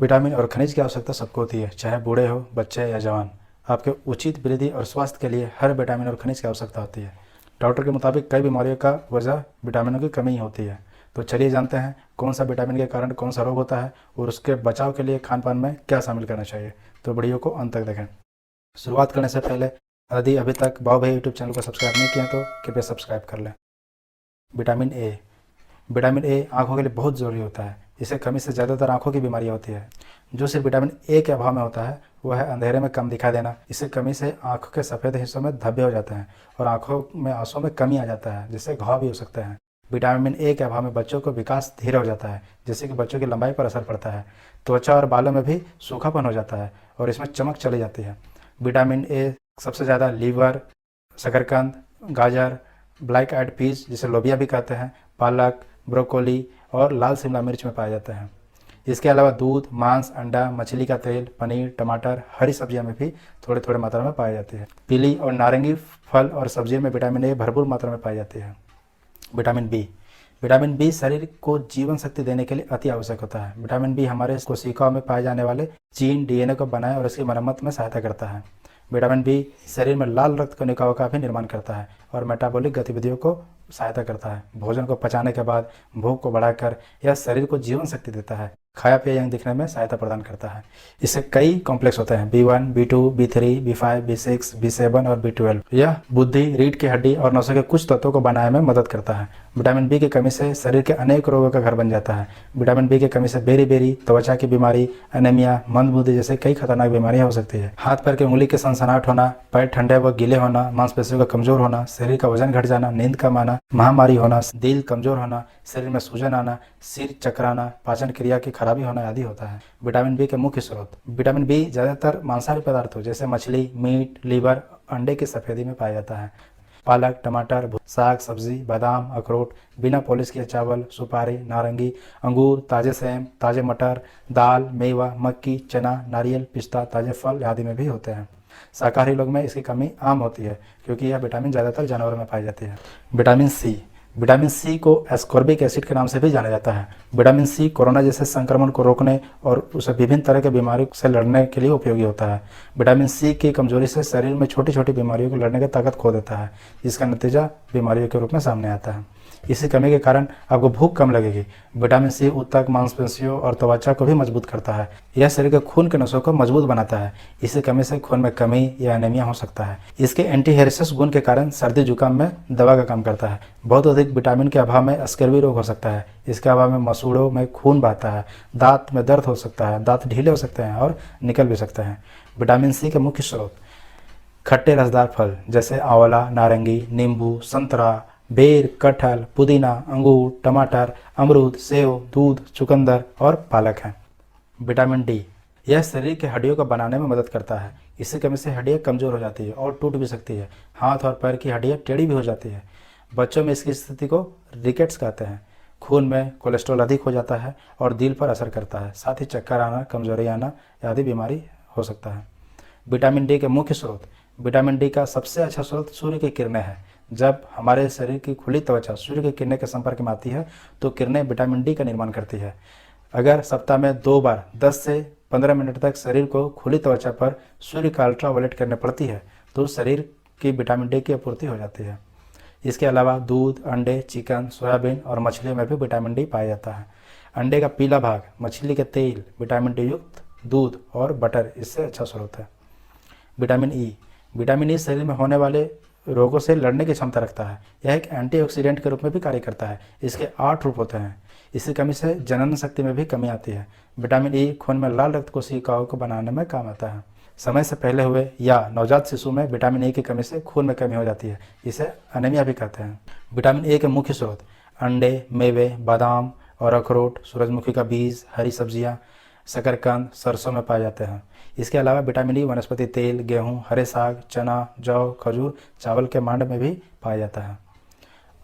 Vitamin और खनिज की आवश्यकता सबको होती है, चाहे बूढ़े हो, बच्चे या जवान। आपके उचित वृद्धि और स्वास्थ्य के लिए हर विटामिन और खनिज की आवश्यकता होती है। डॉक्टर के मुताबिक कई बीमारियों का वजह विटामिनों की कमी होती है। तो चलिए जानते हैं कौन सा विटामिन के कारण कौन सा रोग होता है और उसके बचाव के लिए खान पान में क्या शामिल करना चाहिए। तो वीडियो को अंत तक देखें। शुरुआत करने से पहले यदि अभी तक बाव भाई यूट्यूब चैनल को सब्सक्राइब नहीं किया तो कृपया सब्सक्राइब कर लें। Vitamin A. विटामिन ए आँखों के लिए बहुत ज़रूरी होता है। इसे कमी से ज़्यादातर आँखों की बीमारियाँ होती है। जो सिर्फ विटामिन ए के अभाव में होता है वह है अंधेरे में कम दिखाई देना। इससे कमी से आँखों के सफ़ेद हिस्सों में धब्बे हो जाते हैं और आँखों में आंसू में कमी आ जाता है, जिससे घाव भी हो सकते हैं। विटामिन ए के अभाव में बच्चों को विकास धीरे हो जाता है, जिससे कि बच्चों की लंबाई पर असर पड़ता है। त्वचा और बालों में भी सूखापन हो जाता है और इसमें चमक चली जाती है। विटामिन ए सबसे ज़्यादा लीवर, शकरकंद, गाजर, ब्लैक आइड पीस जिसे लोबिया भी कहते हैं, पालक, ब्रोकोली और लाल शिमला मिर्च में पाए जाते हैं। इसके अलावा दूध, मांस, अंडा, मछली का तेल, पनीर, टमाटर, हरी सब्जियों में भी थोड़े थोड़े मात्रा में पाई जाती है। पीली और नारंगी फल और सब्जियों में विटामिन ए भरपूर मात्रा में पाई जाती है। Vitamin B. विटामिन बी शरीर को जीवन शक्ति देने के लिए अति आवश्यक होता है। विटामिन बी हमारे कोशिकाओं में पाए जाने वाले जीन, डीएनए को बनाए और इसकी मरम्मत में सहायता करता है। विटामिन बी शरीर में लाल रक्त कणिकाओं का भी निर्माण करता है और मेटाबॉलिक गतिविधियों को सहायता करता है। भोजन को पचाने के बाद भूख को बढ़ाकर यह शरीर को जीवन शक्ति देता है। खाया पिया यंग दिखने में सहायता प्रदान करता है। इससे कई कॉम्प्लेक्स होते हैं, B1, B2, B3, B5, B6, B7 और B12। यह बुद्धि, रीढ़ की हड्डी और नसों के कुछ तत्वों को बनाने में मदद करता है। विटामिन बी की कमी से शरीर के अनेक रोगों का घर बन जाता है। विटामिन बी की कमी से बेरी, त्वचा की बीमारी, एनीमिया, मंदबुद्धि जैसे कई खतरनाक बीमारियां हो सकती है। हाथ पैर की उंगली के सनसनाहट होना, पैर ठंडे व गीले होना, मांसपेशियों का कमजोर होना, शरीर का वजन घट जाना, नींद कम आना, महामारी होना, दिल कमजोर होना, शरीर में सूजन आना, सिर चकराना, पाचन क्रिया की खराबी होना आदि होता है। विटामिन बी के मुख्य स्रोत। विटामिन बी ज्यादातर मांसाहारी पदार्थों जैसे मछली, मीट, लीवर, अंडे की सफेदी में पाया जाता है। पालक, टमाटर, साग सब्जी, बादाम, अखरोट, बिना पॉलिश किए चावल, सुपारी, नारंगी, अंगूर, ताजे सेम, ताजे मटर, दाल, मेवा, मक्की, चना, नारियल, पिस्ता, ताजे फल आदि में भी होते हैं। शाकाहारी लोग में इसकी कमी आम होती है क्योंकि यह विटामिन ज़्यादातर जानवरों में पाई जाती है। Vitamin C. विटामिन सी को एस्कॉर्बिक एसिड के नाम से भी जाना जाता है। विटामिन सी कोरोना जैसे संक्रमण को रोकने और उसे विभिन्न तरह के बीमारियों से लड़ने के लिए उपयोगी होता है। विटामिन सी की कमजोरी से शरीर में छोटी छोटी बीमारियों को लड़ने की ताकत खो देता है, जिसका नतीजा बीमारियों के रूप में सामने आता है। इसी कमी के कारण आपको भूख कम लगेगी। विटामिन सी ऊतक, मांसपेशियों और त्वचा को भी मजबूत करता है। यह शरीर के खून के नसों को मजबूत बनाता है। इसी कमी से खून में कमी या एनीमिया हो सकता है। इसके एंटीहेरेसिस गुण के कारण सर्दी जुकाम में दवा का काम करता है। बहुत अधिक विटामिन के अभाव में स्कर्वी रोग हो सकता है। इसके अभाव में मसूड़ों में खून बहता है, दांत में दर्द हो सकता है, दांत ढीले हो सकते हैं और निकल भी सकते हैं। विटामिन सी के मुख्य स्रोत। खट्टे रसदार फल जैसे आंवला, नारंगी, नींबू, संतरा, बेर, कटहल, पुदीना, अंगूर, टमाटर, अमरूद, सेव, दूध, चुकंदर और पालक हैं। Vitamin D. यह शरीर के हड्डियों को बनाने में मदद करता है। इसकी कमी से हड्डियाँ कमजोर हो जाती है और टूट भी सकती है। हाथ और पैर की हड्डियाँ टेढ़ी भी हो जाती है। बच्चों में इसकी स्थिति को रिकेट्स कहते हैं। खून में कोलेस्ट्रॉल अधिक हो जाता है और दिल पर असर करता है। साथ ही चक्कर आना, कमजोरी आना आदि बीमारी हो सकता है। विटामिन डी के मुख्य स्रोत। विटामिन डी का सबसे अच्छा स्रोत सूर्य की किरणें हैं। जब हमारे शरीर की खुली त्वचा सूर्य की किरणें के संपर्क में आती है तो किरणें विटामिन डी का निर्माण करती है। अगर सप्ताह में 2 बार 10 से 15 मिनट तक शरीर को खुली त्वचा पर सूर्य का अल्ट्रावायलेट करनी पड़ती है तो शरीर की विटामिन डी की आपूर्ति हो जाती है। इसके अलावा दूध, अंडे, चिकन, सोयाबीन और मछलियों में भी विटामिन डी पाया जाता है। अंडे का पीला भाग, मछली के तेल, विटामिन डी युक्त दूध और बटर इससे अच्छा स्रोत है। Vitamin E. विटामिन ई शरीर में होने वाले रोगों से लड़ने की क्षमता रखता है। यह एक एंटीऑक्सीडेंट के रूप में भी कार्य करता है। इसके 8 रूप होते हैं। इसी कमी से जनन शक्ति में भी कमी आती है। विटामिन ई खून में लाल रक्त कोशिकाओं को बनाने में काम आता है। समय से पहले हुए या नवजात शिशु में विटामिन ए की कमी से खून में कमी हो जाती है। इसे एनीमिया भी कहते हैं। विटामिन ए के मुख्य स्रोत। अंडे, मेवे, बादाम और अखरोट, सूरजमुखी का बीज, हरी सब्जियाँ, शकरकंद, सरसों में पाए जाते हैं। इसके अलावा विटामिन ई वनस्पति तेल, गेहूं, हरे साग, चना, जौ, खजूर, चावल के मांड में भी पाया जाता है।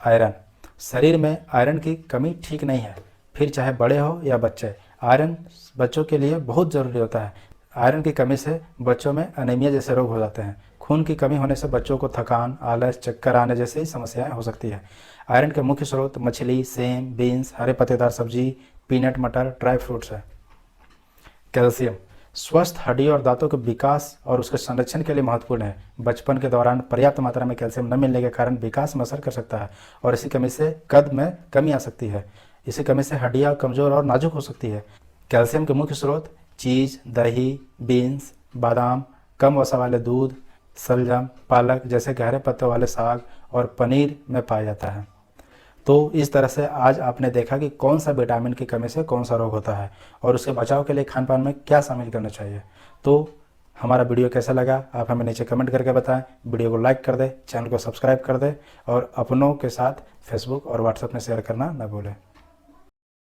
आयरन। शरीर में आयरन की कमी ठीक नहीं है, फिर चाहे बड़े हो या बच्चे। आयरन बच्चों के लिए बहुत ज़रूरी होता है। आयरन की कमी से बच्चों में एनीमिया जैसे रोग हो जाते हैं। खून की कमी होने से बच्चों को थकान, आलस, चक्कर आने जैसी समस्याएं हो सकती है। आयरन के मुख्य स्रोत मछली, सेम, बीन्स, हरे पत्तेदार सब्जी, पीनट, मटर, ड्राई फ्रूट्स है। कैल्शियम स्वस्थ हड्डी और दांतों के विकास और उसके संरक्षण के लिए महत्वपूर्ण है। बचपन के दौरान पर्याप्त मात्रा में कैल्शियम न मिलने के कारण विकास में असर कर सकता है और इसी कमी से कद में कमी आ सकती है। इसी कमी से हड्डियां कमजोर और नाजुक हो सकती है। कैल्शियम के मुख्य स्रोत चीज़, दही, बीन्स, बादाम, कम वसा वाले दूध, शलजम, पालक जैसे गहरे पत्तों वाले साग और पनीर में पाया जाता है। तो इस तरह से आज आपने देखा कि कौन सा विटामिन की कमी से कौन सा रोग होता है और उसके बचाव के लिए खान पान में क्या शामिल करना चाहिए। तो हमारा वीडियो कैसा लगा आप हमें नीचे कमेंट करके बताएं। वीडियो को लाइक कर दें, चैनल को सब्सक्राइब कर दें और अपनों के साथ फेसबुक और व्हाट्सएप में शेयर करना न भूलें।